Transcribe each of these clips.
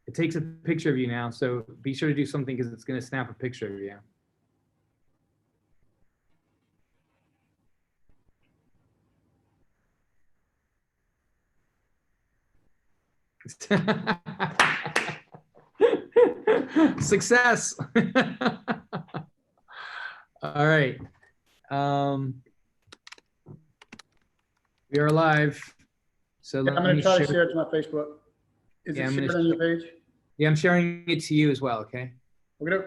It takes a picture of you now, so be sure to do something because it's going to snap a picture of you. Success. All right. We are live. So yeah, I'm going to try to share it to my Facebook. Is it shared on your page? Yeah, I'm sharing it to you as well, okay? Okay.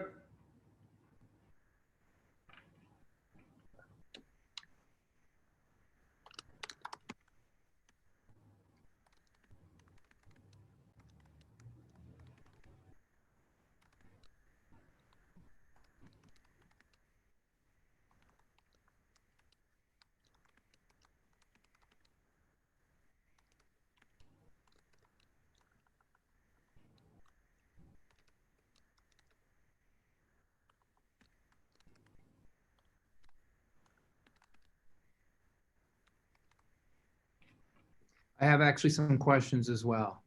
I have actually some questions as well.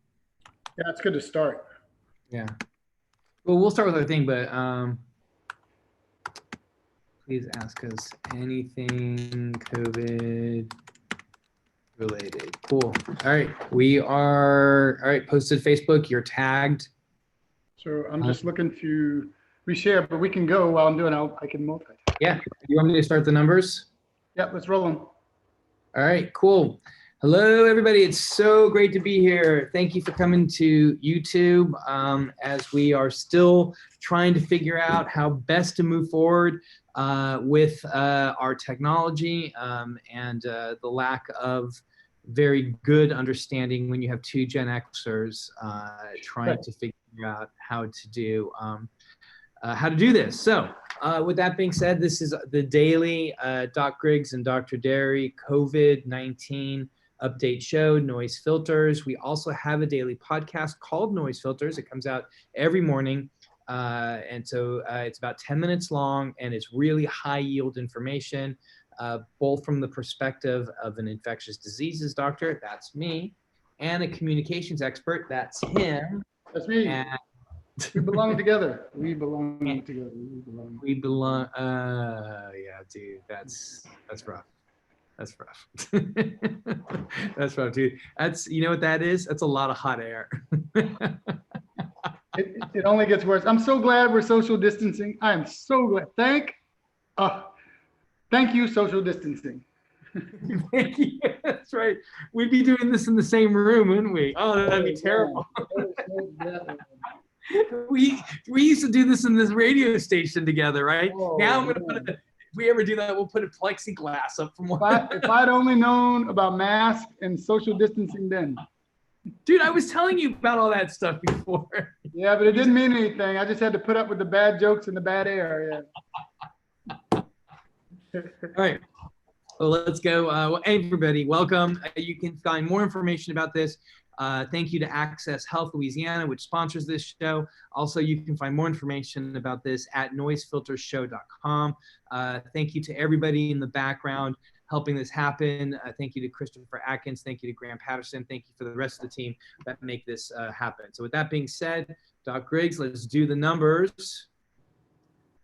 Yeah, it's good to start. Yeah. Well, we'll start with our thing, but please ask us anything COVID related. Cool. All right. We are, all right, posted Facebook. You're tagged. So I'm just looking to reshare, but we can go while I'm doing it. I can multitask. Yeah. You want me to start the numbers? Yeah, let's roll them. All right, cool. Hello, everybody. It's so great to be here. Thank you for coming to YouTube as we are still trying to figure out how best to move forward with our technology and the lack of very good understanding when you have two Gen Xers trying to figure out how to do this. So with that being said, this is the daily Doc Griggs and Dr. Derry COVID-19 update show, Noise Filters. We also have a daily podcast called Noise Filters. It comes out every morning. And so it's about 10 minutes long, and it's really high yield information, both from the perspective of an infectious diseases doctor, that's me, and a communications expert, that's him. That's me. And we belong together. We belong together. We belong. Yeah, dude, that's rough. That's rough. That's rough, dude. That's, you know what that is? That's a lot of hot air. It only gets worse. I'm so glad we're social distancing. I am so glad. Thank you, social distancing. Thank you. That's right. We'd be doing this in the same room, wouldn't we? Oh, that'd be terrible. We used to do this in this radio station together, right? Oh, now I'm gonna put if we ever do that, we'll put a plexiglass up from one. If I'd only known about masks and social distancing then. Dude, I was telling you about all that stuff before. Yeah, but it didn't mean anything. I just had to put up with the bad jokes and the bad air. Yeah. All right. Well, let's go. Well, everybody, welcome. You can find more information about this. Thank you to Access Health Louisiana, which sponsors this show. Also, you can find more information about this at noisefiltershow.com. Thank you to everybody in the background helping this happen. Thank you to Christopher Atkins. Thank you to Graham Patterson. Thank you for the rest of the team that make this happen. So with that being said, Doc Griggs, let's do the numbers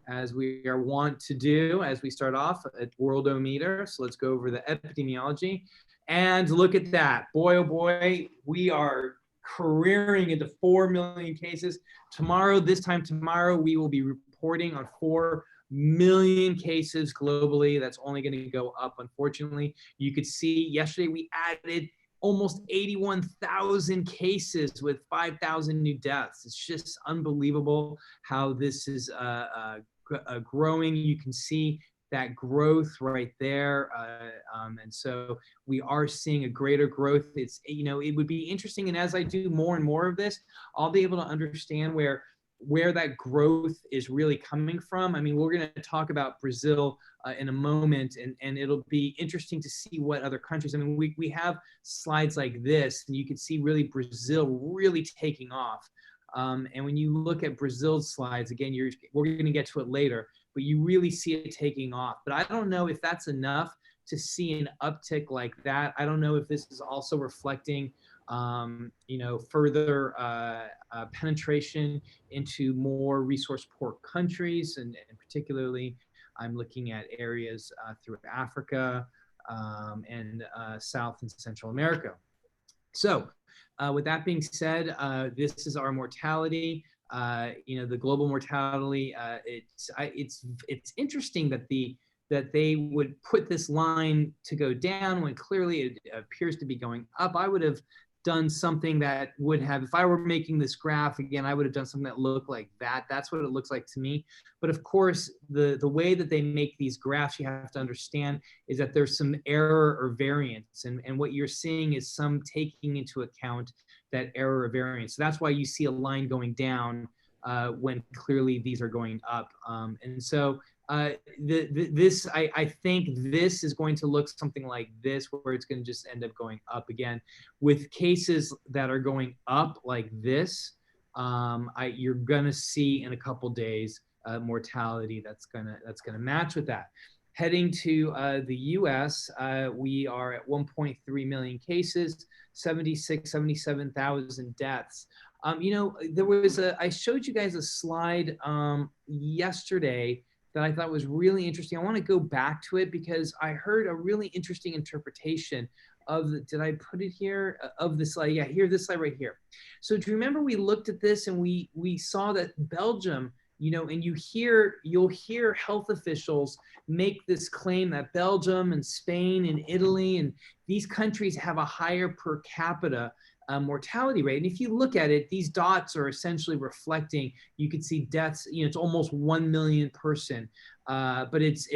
as we are wont to do as we start off at Worldometer. So let's go over the epidemiology. And look at that. Boy, oh boy, we are careering into 4 million cases. Tomorrow, this time tomorrow, we will be reporting on 4 million cases globally. That's only going to go up, unfortunately. You could see yesterday we added almost 81,000 cases with 5,000 new deaths. It's just unbelievable how this is growing. You can see that growth right there. And so we are seeing a greater growth. It's, you know, it would be interesting. And as I do more and more of this, I'll be able to understand where that growth is really coming from. I mean, we're going to talk about Brazil in a moment, and it'll be interesting to see what other countries. I mean, we have slides like this, and you can see really Brazil really taking off. And when you look at Brazil's slides, again, we're going to get to it later, but you really see it taking off. But I don't know if that's enough to see an uptick like that. I don't know if this is also reflecting further penetration into more resource poor countries, and particularly I'm looking at areas through Africa and South and Central America. So with that being said, this is our mortality. The global mortality. It's interesting that they would put this line to go down when clearly it appears to be going up. I would have done something that would have, if I were making this graph again, I would have done something that looked like that. That's what it looks like to me. But of course, the way that they make these graphs, you have to understand, is that there's some error or variance. And what you're seeing is some taking into account that error or variance. So that's why you see a line going down when clearly these are going up. And so I think this is going to look something like this, where it's going to just end up going up again. With cases that are going up like this, you're going to see in a couple days mortality that's gonna match with that. Heading to the U.S., we are at 1.3 million cases, 77,000 deaths. I showed you guys a slide yesterday that I thought was really interesting. I want to go back to it because I heard a really interesting interpretation of did I put it here? Of the slide. Yeah, here, this slide right here. So do you remember we looked at this and we saw that Belgium, and you'll hear health officials make this claim that Belgium and Spain and Italy and these countries have a higher per capita mortality rate. And if you look at it, these dots are essentially reflecting, you can see deaths, it's almost 1 million person, but it's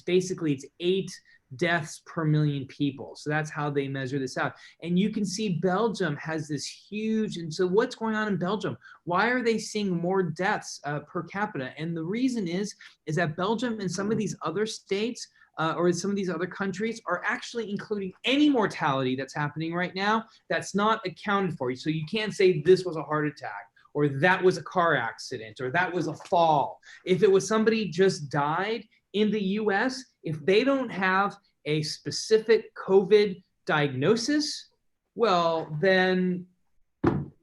basically 8 deaths per million people. So that's how they measure this out. And you can see Belgium has this huge, and so what's going on in Belgium? Why are they seeing more deaths per capita? And the reason is that Belgium and some of these other states or some of these other countries are actually including any mortality that's happening right now that's not accounted for. So you can't say this was a heart attack, or that was a car accident, or that was a fall. If it was somebody just died in the US, if they don't have a specific COVID diagnosis, well, then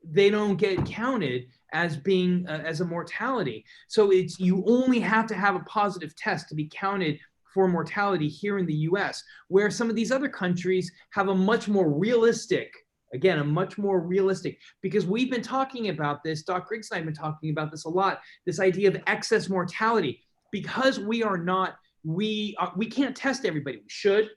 they don't get counted as being as a mortality. So you only have to have a positive test to be counted for mortality here in the US, where some of these other countries have a much more realistic, because we've been talking about this, Doc Griggs and I have been talking about this a lot, this idea of excess mortality, because we can't test everybody. We should,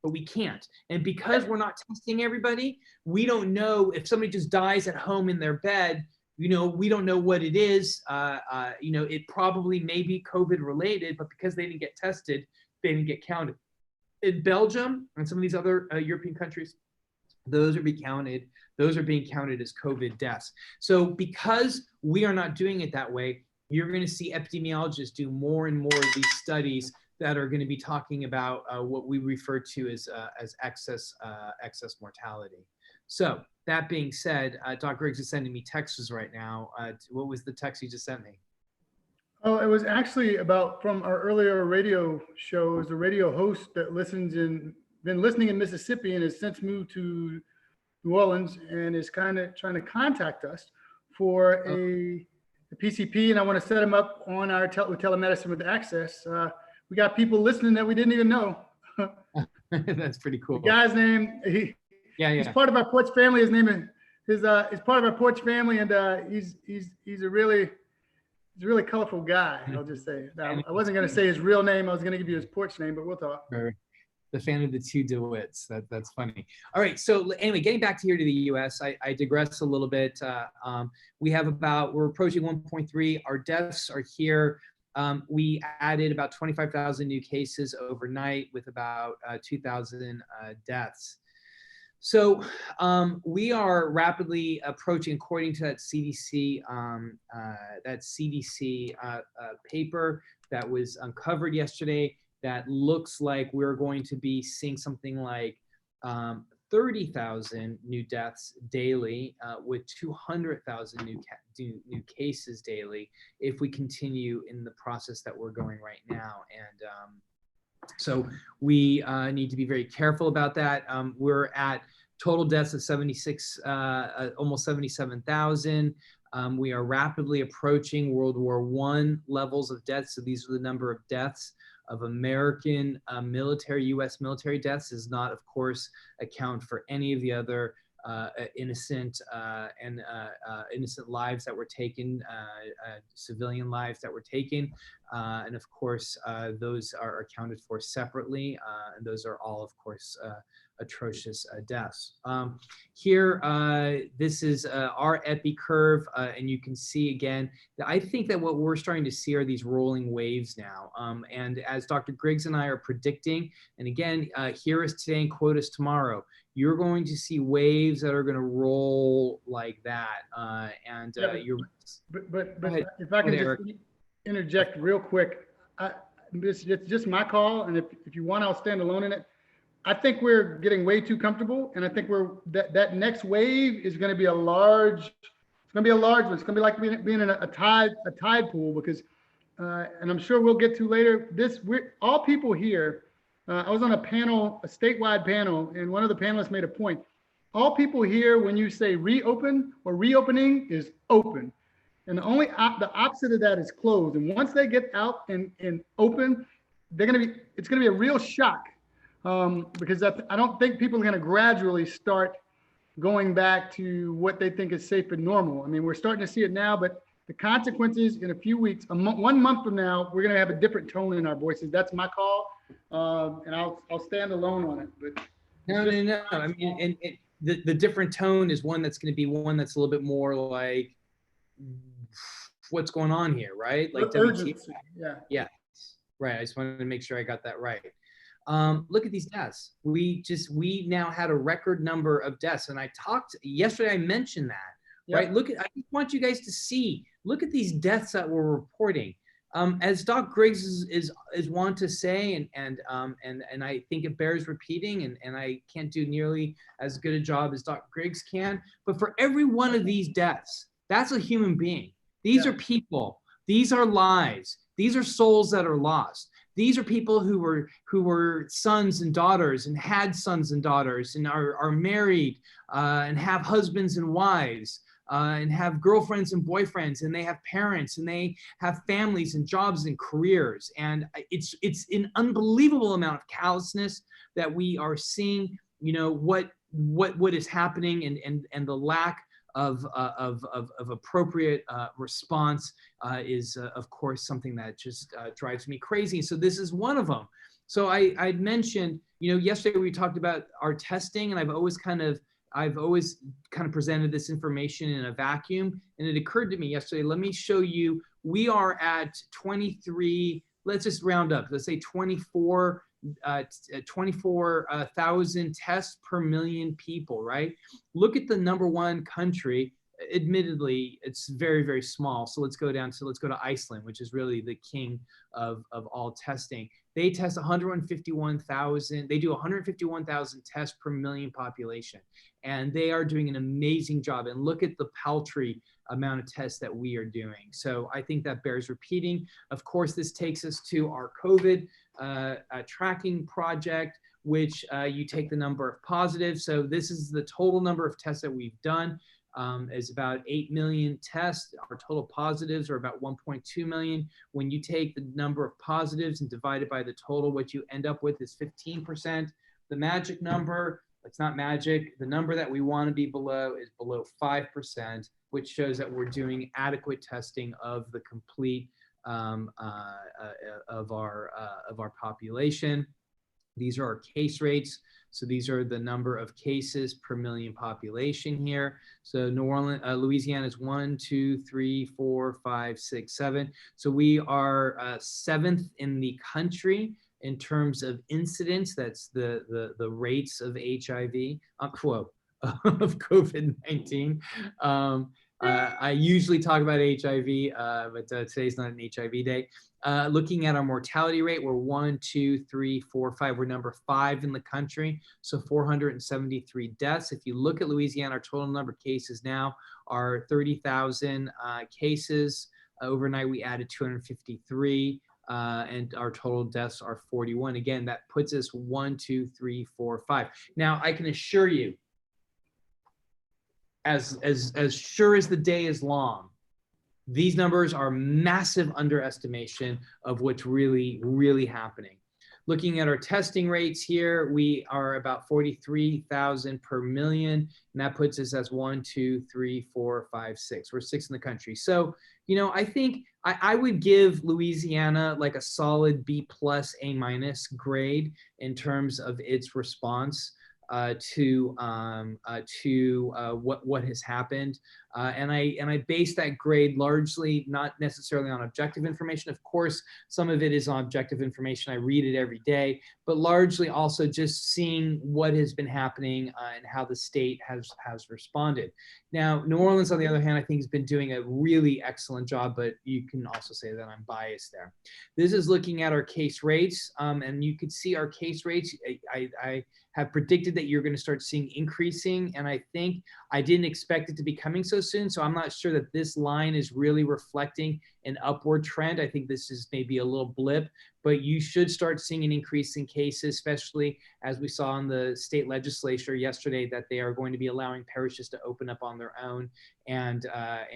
but we can't. And because we're not testing everybody, we don't know if somebody just dies at home in their bed, we don't know what it is. It probably may be COVID related, but because they didn't get tested, they didn't get counted. In Belgium and some of these other European countries, those are being counted as COVID deaths. So because we are not doing it that way, you're going to see epidemiologists do more and more of these studies that are going to be talking about what we refer to as excess mortality. So that being said, Dr. Griggs is sending me texts right now. What was the text you just sent me? Oh, it was actually about from our earlier radio shows, a radio host that been listening in Mississippi and has since moved to New Orleans and is kind of trying to contact us for a PCP, and I want to set him up on our telemedicine with access. We got people listening that we didn't even know. That's pretty cool. The guy's name, he's part of our Porch family. His name is part of our Porch family, and he's a really colorful guy. I'll just say. Now, I wasn't going to say his real name. I was going to give you his Porch name, but we'll talk. The fan of the two DeWitts. That's funny. All right. So anyway, getting back to the U.S., I digress a little bit. We're approaching 1.3. Our deaths are here. We added about 25,000 new cases overnight with about 2,000 deaths. So we are rapidly approaching, according to that CDC paper that was uncovered yesterday, that looks like we're going to be seeing something like 30,000 new deaths daily with 200,000 new cases daily if we continue in the process that we're going right now. And so we need to be very careful about that. We're at Total deaths of 76, almost 77,000. We are rapidly approaching World War I levels of deaths. So these are the number of deaths of American military, U.S. military deaths. Does not, of course, account for any of the other innocent lives that were taken, civilian lives that were taken, and of course those are accounted for separately, and those are all, of course, atrocious deaths. Here, this is our epi curve, and you can see again that I think that what we're starting to see are these rolling waves now. And as Dr. Griggs and I are predicting, and again, hear us today and quote us tomorrow, you're going to see waves that are going to roll like that. You're. But if I can just interject real quick, it's just my call, and if you want, I'll stand alone in it. I think we're getting way too comfortable, and I think that next wave is going to be a large. It's going to be a large one. It's going to be like being in a tide pool, because, and I'm sure we'll get to later. We're all people here. I was on a panel, a statewide panel, and one of the panelists made a point. All people here, when you say reopen or reopening, is open, and the opposite of that is closed. And once they get out and open, it's going to be a real shock. Because I don't think people are going to gradually start going back to what they think is safe and normal. I mean, we're starting to see it now, but the consequences in a few weeks, 1 month from now, we're going to have a different tone in our voices. That's my call, and I'll stand alone on it. But no. I mean, the different tone is one that's going to be one that's a little bit more like, what's going on here, right? Like urgency. Yeah, right. I just wanted to make sure I got that right. Look at these deaths. We now had a record number of deaths, and I talked yesterday. I mentioned that, right? I just want you guys to see. Look at these deaths that we're reporting. As Doc Griggs is wont to say, and I think it bears repeating, and I can't do nearly as good a job as Doc Griggs can. But for every one of these deaths, that's a human being. These are people. These are lives. These are souls that are lost. These are people who were sons and daughters and had sons and daughters and are married and have husbands and wives and have girlfriends and boyfriends, and they have parents and they have families and jobs and careers. And it's an unbelievable amount of callousness that we are seeing, what is happening, and the lack of appropriate response is, of course, something that just drives me crazy. So this is one of them. So I'd mentioned, yesterday we talked about our testing, and I've always kind of presented this information in a vacuum. And it occurred to me yesterday, let me show you, we are at 23, let's just round up, let's say 24,000 tests per million people, right? Look at the number one country. Admittedly, it's very, very small. So let's go to Iceland, which is really the king of all testing. They test 151,000. They do 151,000 tests per million population. And they are doing an amazing job. And look at the paltry amount of tests that we are doing. So I think that bears repeating. Of course, this takes us to our COVID tracking project, which you take the number of positives. So this is the total number of tests that we've done. Is about 8 million tests. Our total positives are about 1.2 million. When you take the number of positives and divide it by the total, what you end up with is 15%. The magic number, it's not magic. The number that we want to be below is below 5%, which shows that we're doing adequate testing of the complete of our population. These are our case rates. So these are the number of cases per million population here. So Louisiana is 1, 2, 3, 4, 5, 6, 7. So we are 7th in the country in terms of incidence. That's the rates of HIV, of COVID-19. I usually talk about HIV, but today's not an HIV day. Looking at our mortality rate, we're 1, 2, 3, 4, 5. We're number 5 in the country, so 473 deaths. If you look at Louisiana, our total number of cases now are 30,000 cases. Overnight, we added 253, and our total deaths are 41. Again, that puts us 1, 2, 3, 4, 5. Now, I can assure you, as sure as the day is long, these numbers are massive underestimation of what's really, really happening. Looking at our testing rates here, we are about 43,000 per million, and that puts us as 1, 2, 3, 4, 5, 6. We're 6 in the country. So, I think I would give Louisiana like a solid B+, A- grade in terms of its response to what has happened, and I base that grade largely not necessarily on objective information. Of course, some of it is on objective information. I read it every day, but largely also just seeing what has been happening and how the state has responded. Now, New Orleans, on the other hand, I think has been doing a really excellent job, but you can also say that I'm biased there. This is looking at our case rates, and you could see our case rates. I have predicted that you're going to start seeing increasing, and I think I didn't expect it to be coming so soon, so I'm not sure that this line is really reflecting an upward trend. I think this is maybe a little blip, but you should start seeing an increase in cases, especially as we saw in the state legislature yesterday that they are going to be allowing parishes to open up on their own, and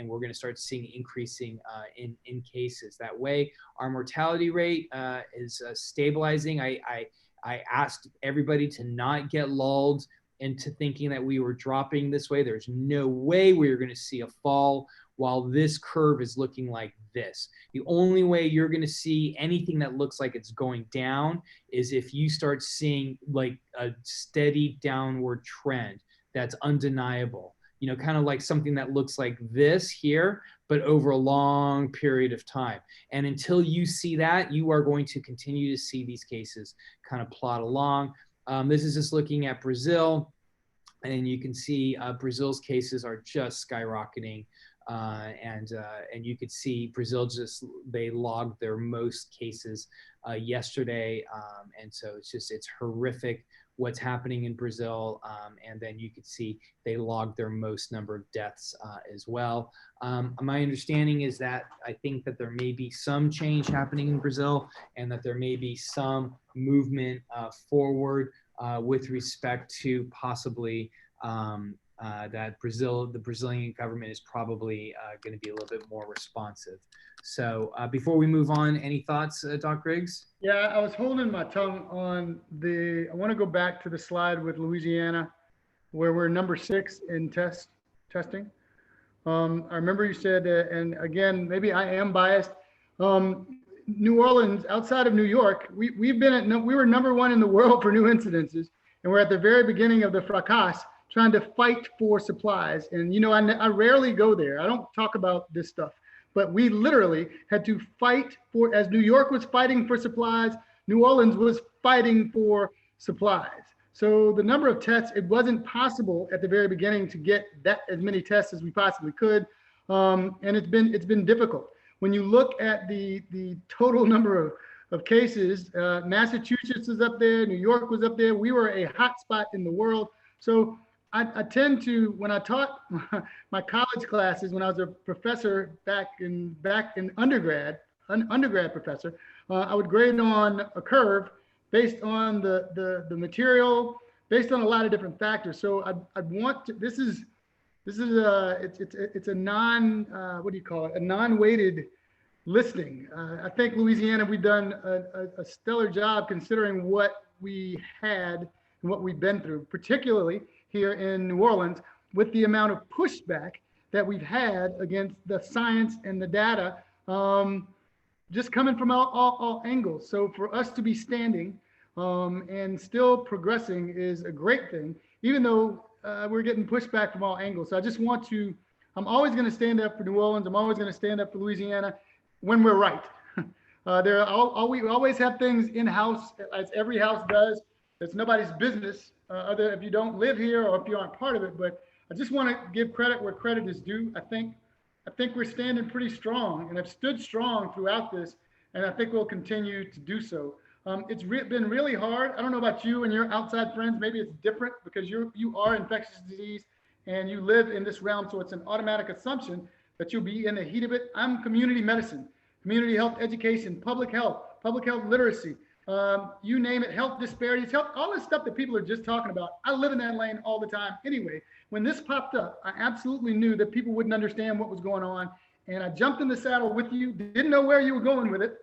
we're going to start seeing increasing in cases. That way, our mortality rate is stabilizing. I asked everybody to not get lulled into thinking that we were dropping this way. There's no way we are going to see a fall while this curve is looking like this. The only way you're going to see anything that looks like it's going down is if you start seeing like a steady downward trend that's undeniable. Kind of like something that looks like this here, but over a long period of time. And until you see that, you are going to continue to see these cases kind of plot along. This is just looking at Brazil, and you can see Brazil's cases are just skyrocketing. And you could see Brazil they logged their most cases yesterday. And so it's horrific what's happening in Brazil. And then you could see they logged their most number of deaths as well. My understanding is that I think that there may be some change happening in Brazil, and that there may be some movement forward with respect to possibly that the Brazilian government is probably going to be a little bit more responsive. So before we move on, any thoughts, Doc Griggs? Yeah, I was holding my tongue on I want to go back to the slide with Louisiana, where we're number 6 in testing. I remember you said, and again, maybe I am biased. New Orleans, outside of New York, we were number 1 in the world for new incidences, and we're at the very beginning of the fracas, trying to fight for supplies. And I rarely go there. I don't talk about this stuff, but we literally had to fight for, as New York was fighting for supplies, New Orleans was fighting for supplies. So the number of tests, it wasn't possible at the very beginning to get as many tests as we possibly could. And it's been difficult. When you look at the total number of cases, Massachusetts is up there, New York was up there. We were a hot spot in the world. So I tend to, when I taught my college classes, when I was a professor back in undergrad professor, I would grade on a curve based on the material, based on a lot of different factors. So I'd want to, it's a non-weighted listing. I think Louisiana, we've done a stellar job considering what we had and what we've been through, particularly here in New Orleans, with the amount of pushback that we've had against the science and the data, just coming from all angles. So for us to be standing and still progressing is a great thing, even though we're getting pushback from all angles. So I just want to, I'm always going to stand up for New Orleans. I'm always going to stand up for Louisiana when we're right. We always have things in-house, as every house does. It's nobody's business, other if you don't live here or if you aren't part of it. But I just want to give credit where credit is due. I think we're standing pretty strong and have stood strong throughout this, and I think we'll continue to do so. It's been really hard. I don't know about you and your outside friends. Maybe it's different because you are infectious disease and you live in this realm, so it's an automatic assumption that you'll be in the heat of it. I'm community medicine, community health education, public health literacy. you name it, health disparities, health, all this stuff that people are just talking about. I live in that lane all the time. Anyway, when this popped up, I absolutely knew that people wouldn't understand what was going on. And I jumped in the saddle with you, didn't know where you were going with it,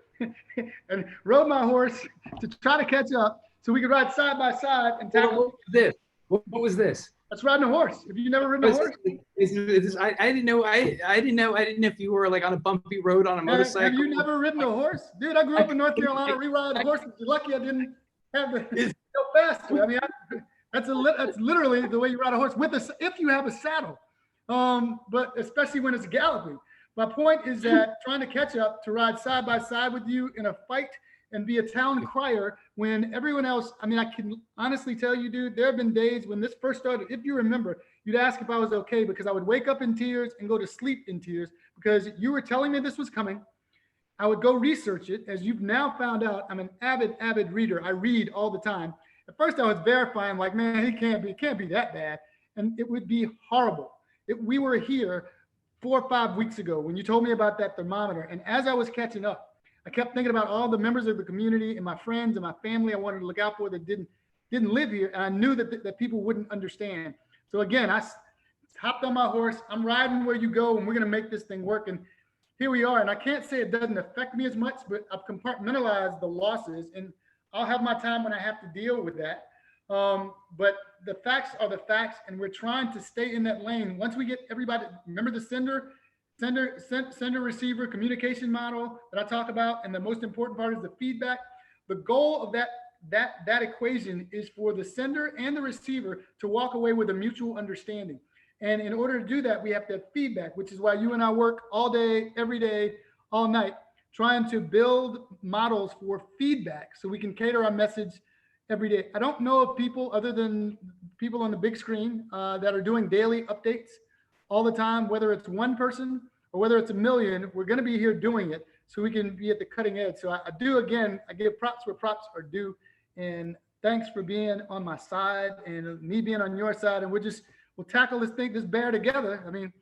and rode my horse to try to catch up so we could ride side by side and tackle. What was this? What was this? That's riding a horse. Have you never ridden a horse? I didn't know. I didn't know if you were like on a bumpy road on a motorcycle. Have you never ridden a horse? Dude, I grew up in North Carolina, re-ride horses. You're lucky I didn't have the go faster. I mean, that's literally the way you ride a horse if you have a saddle. But especially when it's galloping. My point is that trying to catch up to ride side by side with you in a fight and be a town crier when everyone else, I mean, I can honestly tell you, dude, there have been days when this first started, if you remember, you'd ask if I was okay because I would wake up in tears and go to sleep in tears because you were telling me this was coming. I would go research it. As you've now found out, I'm an avid reader. I read all the time. At first I was verifying like, man, it can't be that bad. And it would be horrible. We were here 4 or 5 weeks ago when you told me about that thermometer. And as I was catching up, I kept thinking about all the members of the community and my friends and my family I wanted to look out for that didn't live here. And I knew that people wouldn't understand. So again, I hopped on my horse. I'm riding where you go and we're going to make this thing work. And here we are. And I can't say it doesn't affect me as much, but I've compartmentalized the losses and I'll have my time when I have to deal with that. But the facts are the facts, and we're trying to stay in that lane. Once we get everybody, remember the sender receiver communication model that I talk about, and the most important part is the feedback. The goal of that equation is for the sender and the receiver to walk away with a mutual understanding. And in order to do that, we have to have feedback, which is why you and I work all day, every day, all night, trying to build models for feedback so we can cater our message every day. I don't know of people other than people on the big screen that are doing daily updates all the time, whether it's one person or whether it's a million. We're going to be here doing it so we can be at the cutting edge. So I give props where props are due. And thanks for being on my side and me being on your side. And we'll tackle this bear together. I mean,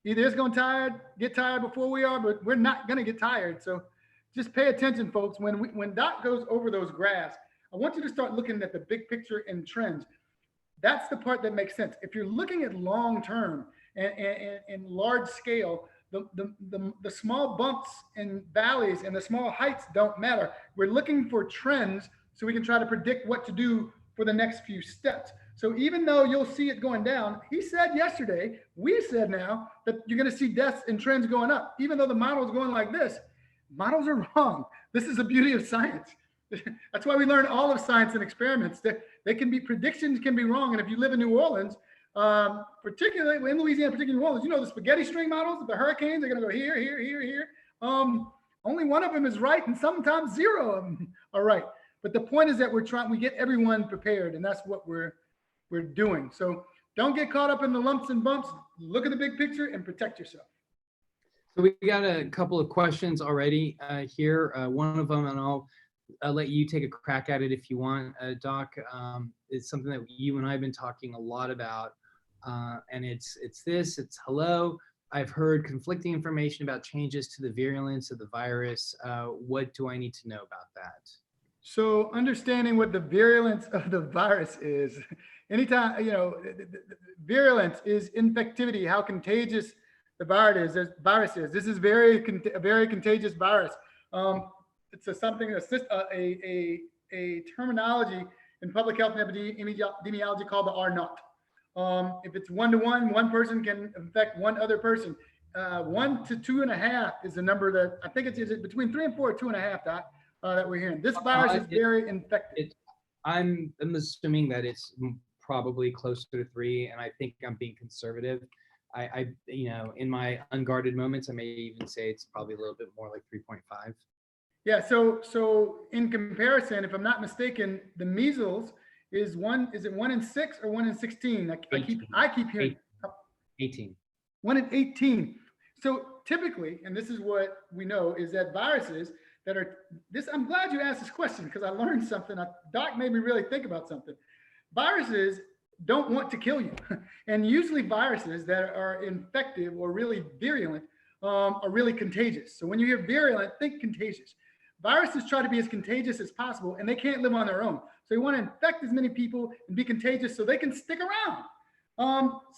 either it's going to get tired before we are, but we're not going to get tired. So just pay attention, folks. When Doc goes over those graphs, I want you to start looking at the big picture and trends. That's the part that makes sense. If you're looking at long term and large scale, the small bumps and valleys and the small heights don't matter. We're looking for trends so we can try to predict what to do for the next few steps. So even though you'll see it going down, he said yesterday, we said now that you're going to see deaths and trends going up. Even though the model is going like this, models are wrong. This is the beauty of science. That's why we learn all of science and experiments. Predictions can be wrong. And if you live in New Orleans, particularly in Louisiana, particularly New Orleans, you know, the spaghetti string models, the hurricanes are going to go here, here, here, here. Only one of them is right, and sometimes 0 of them are right. But the point is that we get everyone prepared, and that's what we're doing. So don't get caught up in the lumps and bumps. Look at the big picture and protect yourself. So we got a couple of questions already here. One of them, and I'll let you take a crack at it if you want, Doc. It's something that you and I have been talking a lot about, and it's hello. I've heard conflicting information about changes to the virulence of the virus. What do I need to know about that? So understanding what the virulence of the virus is, anytime, virulence is infectivity, how contagious the virus is. This is a very contagious virus. It's a terminology in public health and epidemiology called the R0. If it's 1-to-1, one person can infect one other person. 1 to 2.5 is the number that I think it's between 3 and 4, 2.5 that we're hearing. This virus is very infective. I'm assuming that it's probably closer to 3, and I think I'm being conservative. I in my unguarded moments, I may even say it's probably a little bit more like 3.5. Yeah, so in comparison, if I'm not mistaken, the measles is 1 in 6 or 1 in 16? I keep hearing 18. 1 in 18. So typically, and this is what we know, is that viruses that are this. I'm glad you asked this question because I learned something. Doc made me really think about something. Viruses don't want to kill you, and usually viruses that are infective or really virulent are really contagious. So when you hear virulent, think contagious. Viruses try to be as contagious as possible, and they can't live on their own. So you want to infect as many people and be contagious so they can stick around.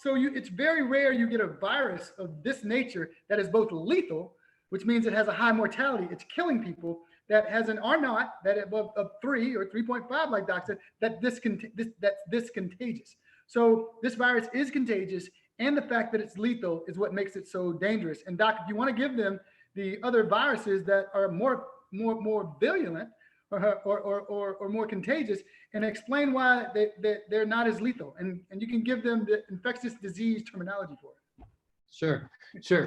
It's very rare you get a virus of this nature that is both lethal, which means it has a high mortality, it's killing people, that has an R naught that of 3 or 3.5, like Doc said, that's this contagious. So this virus is contagious, and the fact that it's lethal is what makes it so dangerous. And Doc, if you want to give them the other viruses that are more virulent or more contagious, and explain why they're not as lethal, and you can give them the infectious disease terminology for it. Sure.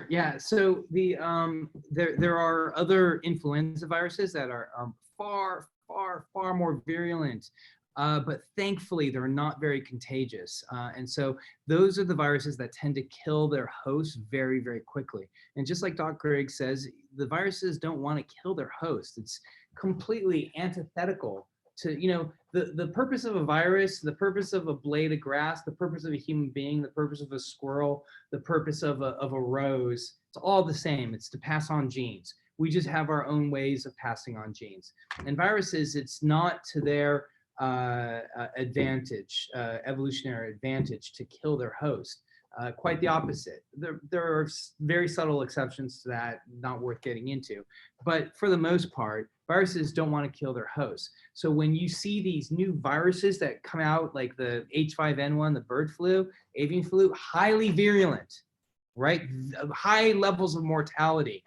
Yeah. So there are other influenza viruses that are far more virulent, but thankfully they're not very contagious. And so those are the viruses that tend to kill their host very, very quickly. And just like Doc Griggs says, the viruses don't want to kill their host. It's completely antithetical to, the purpose of a virus, the purpose of a blade of grass, the purpose of a human being, the purpose of a squirrel, the purpose of a rose. It's all the same. It's to pass on genes. We just have our own ways of passing on genes. And viruses, it's not to their advantage, evolutionary advantage, to kill their host. Quite the opposite. There are very subtle exceptions to that, not worth getting into. But for the most part, viruses don't want to kill their hosts. So when you see these new viruses that come out, like the H5N1, the bird flu, avian flu, highly virulent, right? High levels of mortality.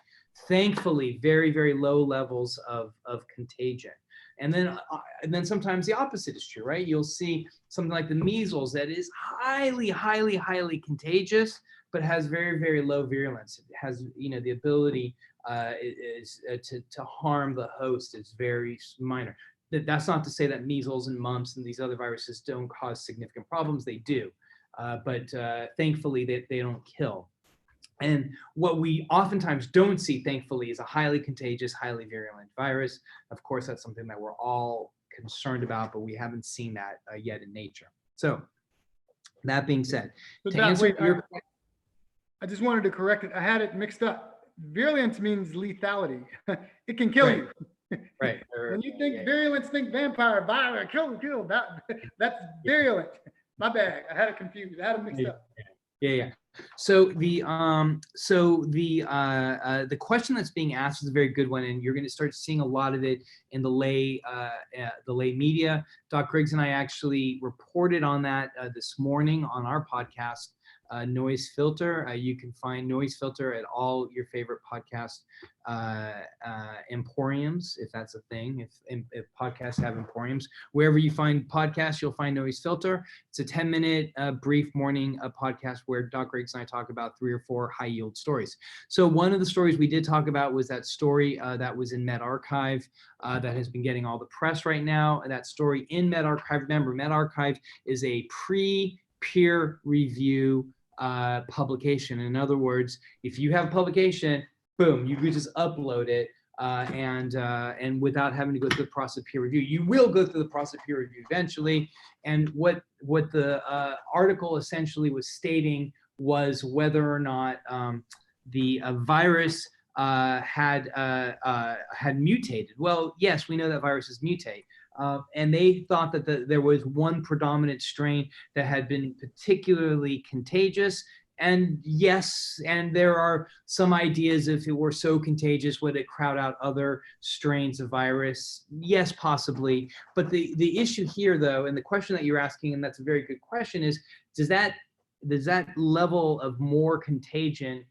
Thankfully, very, very low levels of contagion. And then sometimes the opposite is true, right? You'll see something like the measles that is highly contagious, but has very, very low virulence. It has, the ability to harm the host is very minor. That's not to say that measles and mumps and these other viruses don't cause significant problems. They do, but thankfully they don't kill. And what we oftentimes don't see, thankfully, is a highly contagious, highly virulent virus. Of course, that's something that we're all concerned about, but we haven't seen that yet in nature. So that being said, I just wanted to correct it. I had it mixed up. Virulence means lethality. It can kill you. Right. When you think virulence, think vampire, virus, kill. That's virulent. My bad. I had it confused. I had it mixed up. Yeah. So the question that's being asked is a very good one, and you're going to start seeing a lot of it in the lay media. Doc Griggs and I actually reported on that this morning on our podcast, NOISEFILTER. You can find NOISEFILTER at all your favorite podcast emporiums, if that's a thing. If podcasts have emporiums, wherever you find podcasts, you'll find NOISEFILTER. It's a 10-minute brief morning podcast where Doc Griggs and I talk about 3 or 4 high-yield stories. So one of the stories we did talk about was that story that was in medRxiv that has been getting all the press right now. And that story in medRxiv, remember, medRxiv is a peer review publication. In other words, if you have a publication, boom, you can just upload it and without having to go through the process of peer review. You will go through the process of peer review eventually. And what the article essentially was stating was whether or not the virus had mutated. Well, yes, we know that viruses mutate. And they thought that there was one predominant strain that had been particularly contagious. And yes, and there are some ideas if it were so contagious, would it crowd out other strains of virus? Yes, possibly. But the issue here, though, and the question that you're asking, and that's a very good question, is does that level of more contagion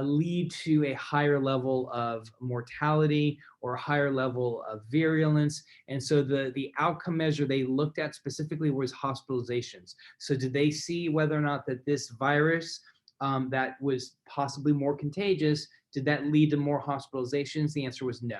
lead to a higher level of mortality or a higher level of virulence? And so the outcome measure they looked at specifically was hospitalizations. So did they see whether or not that this virus that was possibly more contagious, did that lead to more hospitalizations? The answer was no.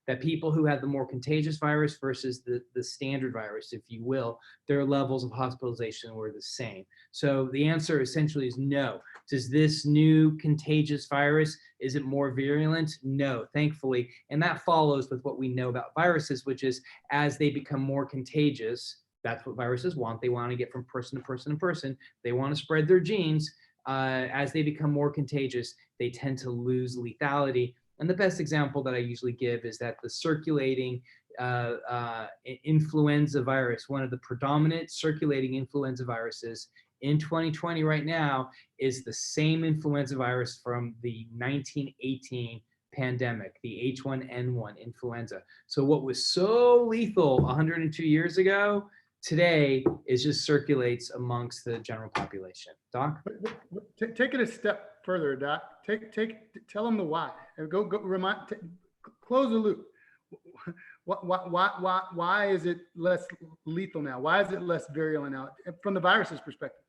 That people who had the more contagious virus versus the standard virus, if you will, their levels of hospitalization were the same. So the answer essentially is no. Does this new contagious virus, is it more virulent? No, thankfully. And that follows with what we know about viruses, which is as they become more contagious, that's what viruses want. They want to get from person to person to person. They want to spread their genes. As they become more contagious, they tend to lose lethality. And the best example that I usually give is that the circulating influenza virus, one of the predominant circulating influenza viruses in 2020 right now, is the same influenza virus from the 1918 pandemic, the H1N1 influenza. So what was so lethal 102 years ago, today is just circulates amongst the general population. Doc? Take it a step further, Doc. Tell them the why. Go close the loop. Why is it less lethal now? Why is it less virulent now from the virus's perspective?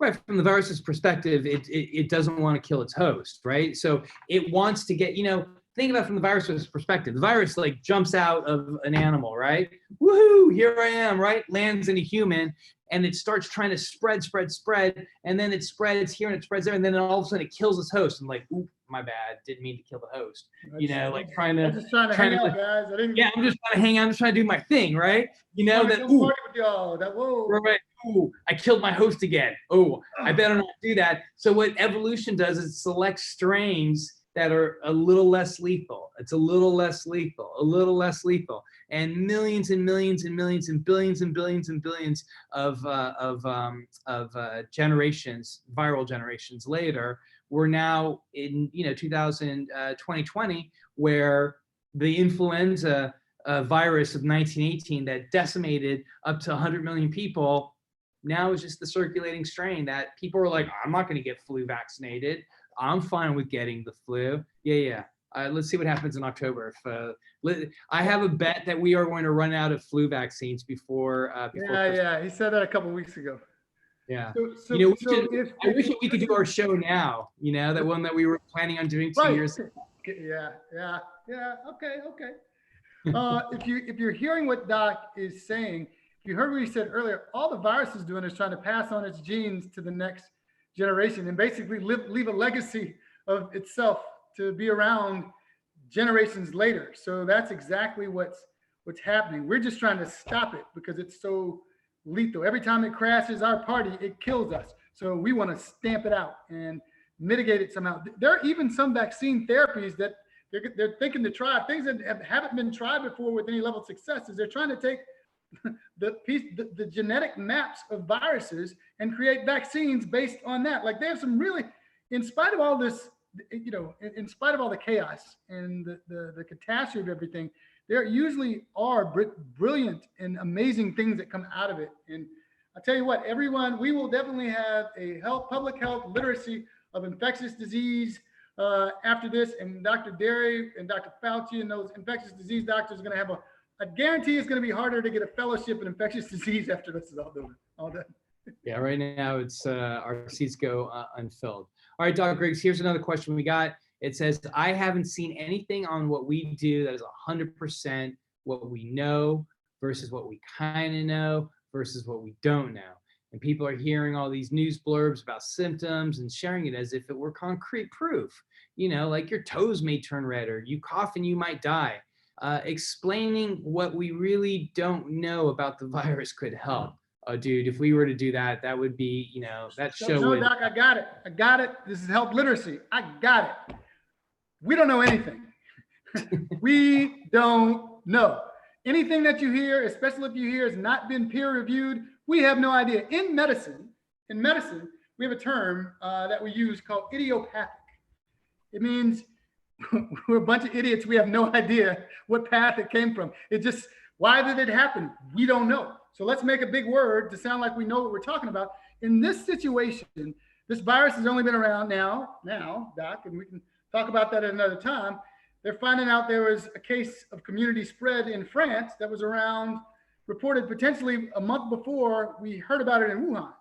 Right, from the virus's perspective, it doesn't want to kill its host, right? So it wants to get, think about it from the virus's perspective. The virus like jumps out of an animal, right? Woohoo, here I am, right? Lands in a human, and it starts trying to spread, and then it spreads here and it spreads there, and then all of a sudden it kills its host. And like, oop, my bad, didn't mean to kill the host. Like trying to. I'm just trying to hang out, guys. I'm just trying to hang out. I'm just trying to do my thing, right? Whoa. Right. Ooh, I killed my host again. Oh, I better not do that. So what evolution does is it selects strains that are a little less lethal. It's a little less lethal. And millions and millions and millions and billions and billions and billions of generations, viral generations later, we're now in 2020, where the influenza virus of 1918 that decimated up to 100 million people now is just the circulating strain that people are like, I'm not going to get flu vaccinated. I'm fine with getting the flu. Yeah. Let's see what happens in October. I have a bet that we are going to run out of flu vaccines before. Yeah. He said that a couple of weeks ago. Yeah. I wish we could do our show now. That one that we were planning on doing 2 years ago. Yeah. Okay. If you're hearing what Doc is saying, if you heard what he said earlier, all the virus is doing is trying to pass on its genes to the next generation and basically leave a legacy of itself to be around generations later. So that's exactly what's happening. We're just trying to stop it because it's so lethal. Every time it crashes our party, it kills us. So we want to stamp it out and mitigate it somehow. There are even some vaccine therapies that they're thinking to try, things that haven't been tried before with any level of success, is they're trying to take the genetic maps of viruses and create vaccines based on that. Like they have some really, in spite of all this, in spite of all the chaos and the catastrophe of everything, there usually are brilliant and amazing things that come out of it. And I'll tell you what, everyone, we will definitely have a public health literacy of infectious disease after this. And Dr. Derry and Dr. Fauci and those infectious disease doctors are going to have I guarantee it's going to be harder to get a fellowship in infectious disease after this is all done. Yeah, right now it's our seats go unfilled. All right, Dr. Griggs, here's another question we got. It says, I haven't seen anything on what we do that is 100% what we know versus what we kind of know versus what we don't know. And people are hearing all these news blurbs about symptoms and sharing it as if it were concrete proof. Like your toes may turn red or you cough and you might die. Explaining what we really don't know about the virus could help. Dude, if we were to do that, that would be, that show would. No, Doc, I got it. This is health literacy. I got it. We don't know anything. We don't know. Anything that you hear, especially if you hear has not been peer reviewed, we have no idea. In medicine, we have a term that we use called idiopathic. It means we're a bunch of idiots. We have no idea what path it came from. Why did it happen? We don't know. So let's make a big word to sound like we know what we're talking about. In this situation, this virus has only been around now, Doc, and we can talk about that at another time. They're finding out there was a case of community spread in France that was reported potentially a month before we heard about it in Wuhan.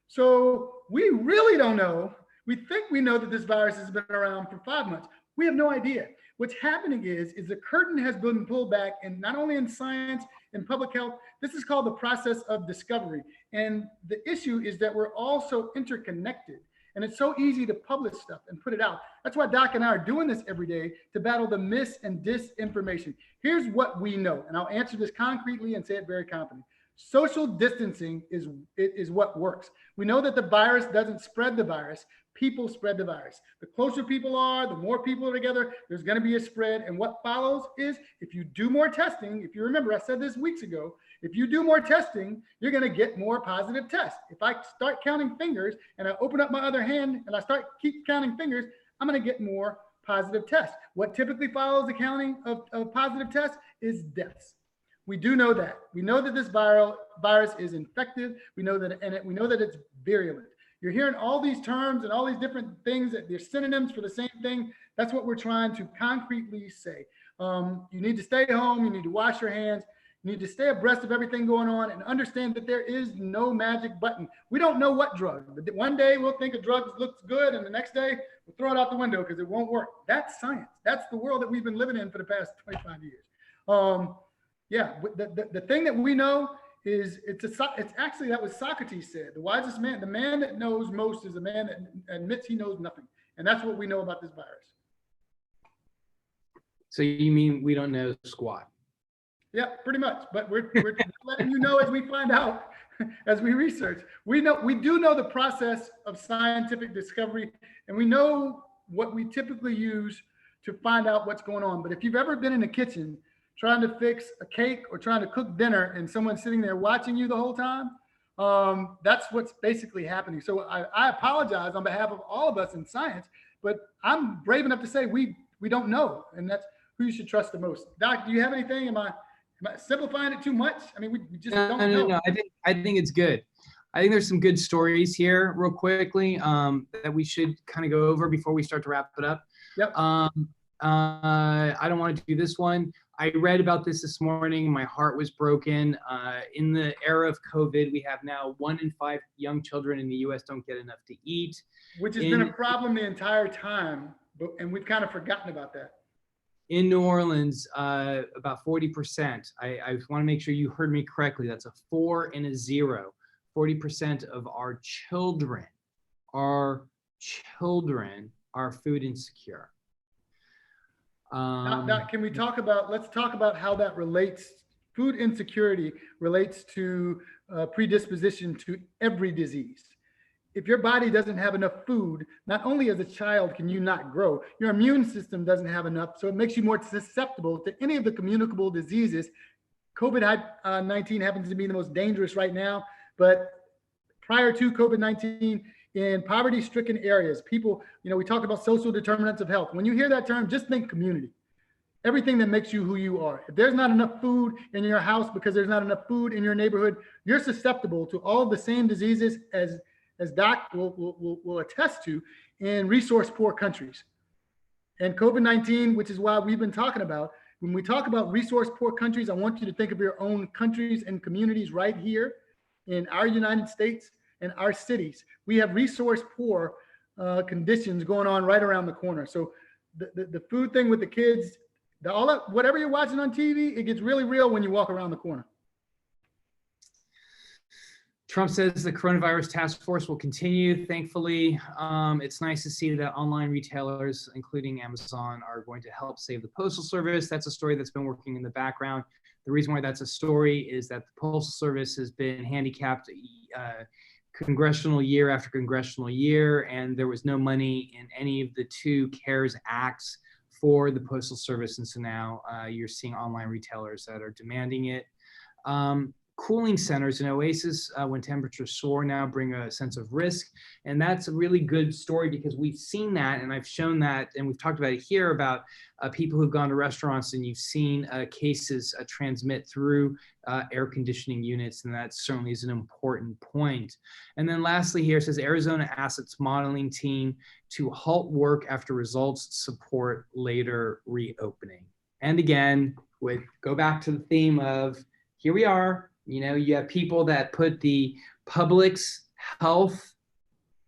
So we really don't know. We think we know that this virus has been around for 5 months. We have no idea. What's happening is the curtain has been pulled back, and not only in science and public health, this is called the process of discovery. And the issue is that we're all so interconnected, and it's so easy to publish stuff and put it out. That's why Doc and I are doing this every day to battle the mis and disinformation. Here's what we know, and I'll answer this concretely and say it very confidently. Social distancing is what works. We know that the virus doesn't spread the virus. people spread the virus. The closer people are, the more people are together, there's going to be a spread. And what follows is if you do more testing, if you remember, I said this weeks ago, if you do more testing, you're going to get more positive tests. If I start counting fingers and I open up my other hand and I keep counting fingers, I'm going to get more positive tests. What typically follows the counting of positive tests is deaths. We do know that. We know that this virus is infective. We know that, we know that it's virulent. You're hearing all these terms and all these different things that they're synonyms for the same thing. That's what we're trying to concretely say. You need to stay home. You need to wash your hands. You need to stay abreast of everything going on and understand that there is no magic button. We don't know what drug. One day we'll think a drug looks good and the next day we'll throw it out the window because it won't work. That's science. That's the world that we've been living in for the past 25 years. The thing that we know is it's actually, that was Socrates said, the wisest man, the man that knows most is the man that admits he knows nothing. And that's what we know about this virus. So you mean we don't know squat? Yeah, pretty much. But we're letting you know as we find out, as we research. We do know the process of scientific discovery, and we know what we typically use to find out what's going on. But if you've ever been in the kitchen trying to fix a cake or trying to cook dinner and someone's sitting there watching you the whole time, that's what's basically happening. So I apologize on behalf of all of us in science, but I'm brave enough to say we don't know, and that's who you should trust the most. Doc, do you have anything? Am I simplifying it too much? I mean, we just don't know. No. I think it's good. I think there's some good stories here real quickly that we should kind of go over before we start to wrap it up. Yep. I don't want to do this one. I read about this morning. My heart was broken. In the era of COVID, we have now 1 in 5 young children in the U.S. don't get enough to eat. Which has been a problem the entire time, and we've kind of forgotten about that. In New Orleans, about 40%. I want to make sure you heard me correctly. That's a 4 and a 0. 40% of our children are food insecure. Now, can we let's talk about how that relates, food insecurity relates to predisposition to every disease. If your body doesn't have enough food, not only as a child can you not grow, your immune system doesn't have enough, so it makes you more susceptible to any of the communicable diseases. COVID-19 happens to be the most dangerous right now, but prior to COVID-19, in poverty-stricken areas, people, we talk about social determinants of health. When you hear that term, just think community. Everything that makes you who you are. If there's not enough food in your house because there's not enough food in your neighborhood, you're susceptible to all of the same diseases as Doc will attest to in resource-poor countries. And COVID-19, which is why we've been talking about, when we talk about resource-poor countries, I want you to think of your own countries and communities right here in our United States and our cities. We have resource-poor conditions going on right around the corner. So the food thing with the kids, whatever you're watching on TV, it gets really real when you walk around the corner. Trump says the coronavirus task force will continue. Thankfully, it's nice to see that online retailers, including Amazon, are going to help save the Postal Service. That's a story that's been working in the background. The reason why that's a story is that the Postal Service has been handicapped congressional year after congressional year, and there was no money in any of the 2 CARES Acts for the Postal Service. And so now you're seeing online retailers that are demanding it. Cooling centers and oasis, when temperatures soar, now bring a sense of risk. And that's a really good story because we've seen that, and I've shown that, and we've talked about it here about people who've gone to restaurants, and you've seen cases transmit through air conditioning units, and that certainly is an important point. And then lastly here, it says Arizona asks its modeling team to halt work after results support later reopening. And again, go back to the theme of here we are. You have people that put the public's health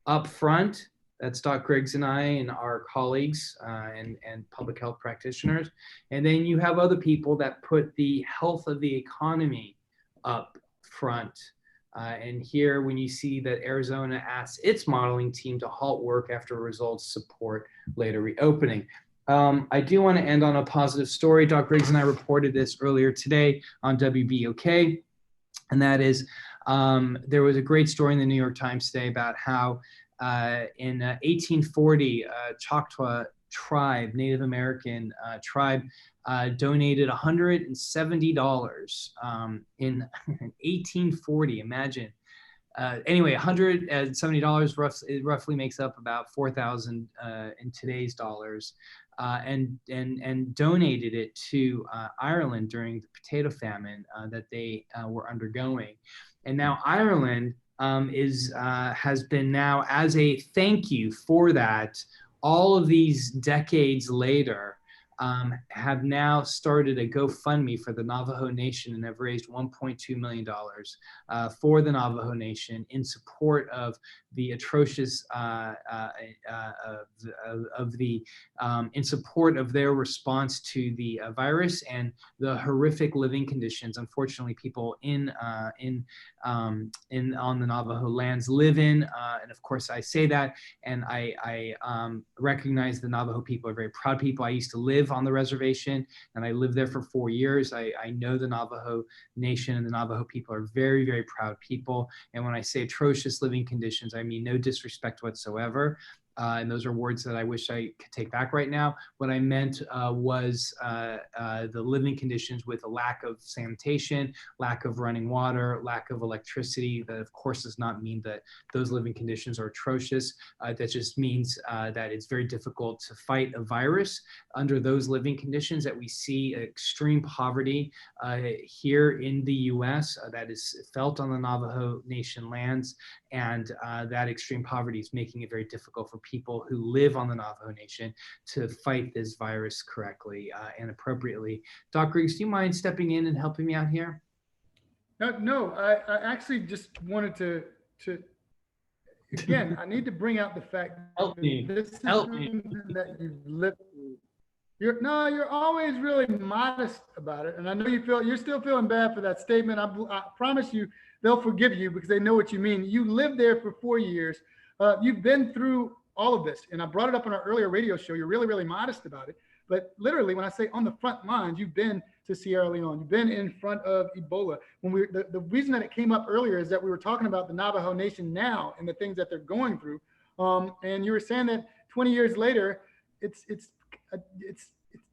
up front. That's Doc Griggs and I and our colleagues and public health practitioners. And then you have other people that put the health of the economy up front. And here, when you see that Arizona asks its modeling team to halt work after results support later reopening. I do want to end on a positive story. Doc Griggs and I reported this earlier today on WBOK. And that is, there was a great story in the New York Times today about how in 1840, Choctaw tribe, Native American tribe, donated $170 in 1840. Imagine. Anyway, $170 roughly makes up about $4,000 in today's dollars, and donated it to Ireland during the potato famine that they were undergoing. And now Ireland has been now, as a thank you for that, all of these decades later, have now started a GoFundMe for the Navajo Nation and have raised $1.2 million for the Navajo Nation in support of the atrocious, in support of their response to the virus and the horrific living conditions, unfortunately, people on the Navajo lands live in. And of course, I say that, and I recognize the Navajo people are very proud people. I used to live on the reservation, and I lived there for 4 years. I know the Navajo Nation and the Navajo people are very, very proud people. And when I say atrocious living conditions, I mean no disrespect whatsoever. And those are words that I wish I could take back right now. What I meant was the living conditions with a lack of sanitation, lack of running water, lack of electricity. That, of course, does not mean that those living conditions are atrocious. That just means that it's very difficult to fight a virus under those living conditions, that we see extreme poverty here in the U.S. That is felt on the Navajo Nation lands. And that extreme poverty is making it very difficult for people who live on the Navajo Nation to fight this virus correctly and appropriately. Doc Griggs, do you mind stepping in and helping me out here? No, I actually just wanted to again, I need to bring out the fact Help me. This is Help me. that you've lived through. You're always really modest about it. And I know you're still feeling bad for that statement. I promise you, they'll forgive you because they know what you mean. You lived there for 4 years. You've been through all of this. And I brought it up on our earlier radio show. You're really, really modest about it. But literally, when I say on the front lines, you've been to Sierra Leone. You've been in front of Ebola. When the reason that it came up earlier is that we were talking about the Navajo Nation now and the things that they're going through. And you were saying that 20 years later, it's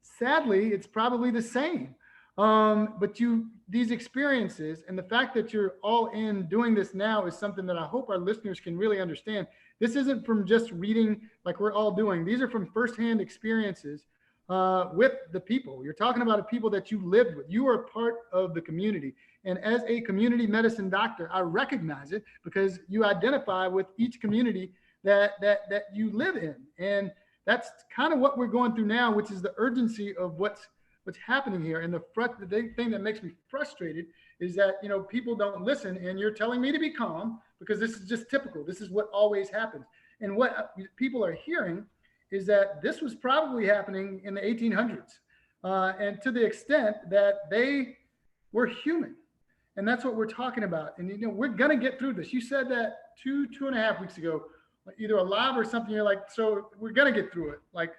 sadly, it's probably the same. But these experiences and the fact that you're all in doing this now is something that I hope our listeners can really understand. This isn't from just reading like we're all doing. These are from firsthand experiences with the people. You're talking about the people that you lived with. You are part of the community. And as a community medicine doctor, I recognize it because you identify with each community that you live in. And that's kind of what we're going through now, which is the urgency of what's happening here. And the thing that makes me frustrated is that, people don't listen, and you're telling me to be calm because this is just typical. This is what always happens. And what people are hearing is that this was probably happening in the 1800s, and to the extent that they were human. And that's what we're talking about. And, we're going to get through this. You said that two and a half weeks ago, either alive or something. You're like, so we're going to get through it. Like,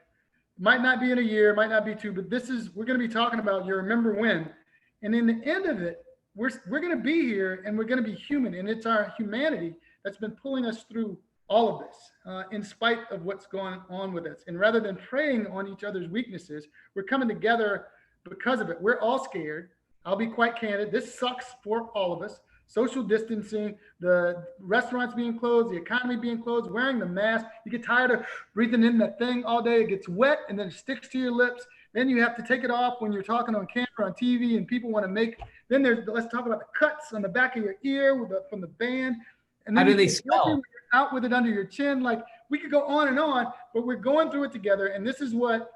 might not be in a year, might not be two, but we're going to be talking about you remember when. And in the end of it, we're going to be here and we're going to be human. And it's our humanity that's been pulling us through all of this, in spite of what's going on with us. And rather than preying on each other's weaknesses, we're coming together because of it. We're all scared. I'll be quite candid. This sucks for all of us. Social distancing, the restaurants being closed, the economy being closed, wearing the mask. You get tired of breathing in that thing all day. It gets wet and then it sticks to your lips. Then you have to take it off when you're talking on camera, on TV, and people want to make. Then let's talk about the cuts on the back of your ear from the band. And then how do they smell? Out with it under your chin. Like, we could go on and on, but we're going through it together. And this is what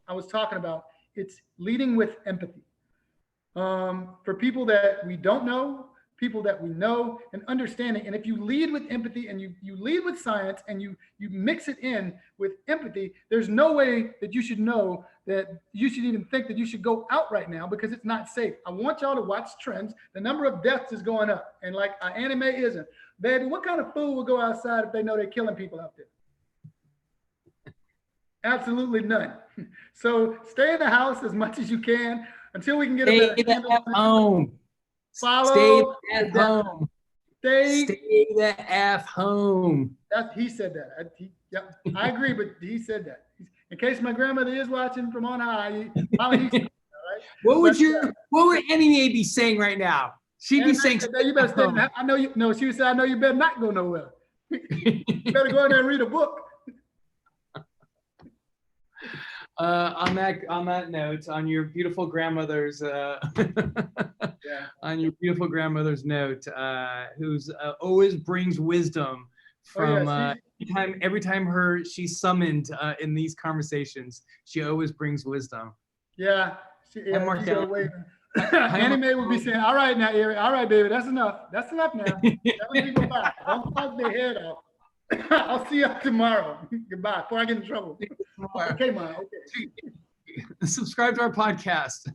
I was talking about. It's leading with empathy. For people that we don't know, people that we know, and understanding. And if you lead with empathy and you lead with science and you mix it in with empathy, there's no way that you should know that you should even think that you should go out right now because it's not safe. I want y'all to watch trends. The number of deaths is going up. And like anime isn't. Baby, what kind of fool will go outside if they know they're killing people out there? Absolutely none. So stay in the house as much as you can until we can get a better handle on it. Home. Follow. Stay at home. Stay the F home. He said that. I agree, but he said that. In case my grandmother is watching from on high, What would Annie Mae be saying right now? She'd be saying, "You better stay. I know you. No, she would say, I know you better not go nowhere. You better go in there and read a book." On that note, on your beautiful grandmother's on your beautiful grandmother's note, who's always brings wisdom from every time she's summoned in these conversations, she always brings wisdom. Yeah. Annie Mae would be saying, "All right now, Eric. All right, baby. That's enough. That's enough now. Goodbye. Don't fuck their head off. I'll see you tomorrow. Goodbye. Before I get in trouble." Okay, Mom. Okay. Subscribe to our podcast.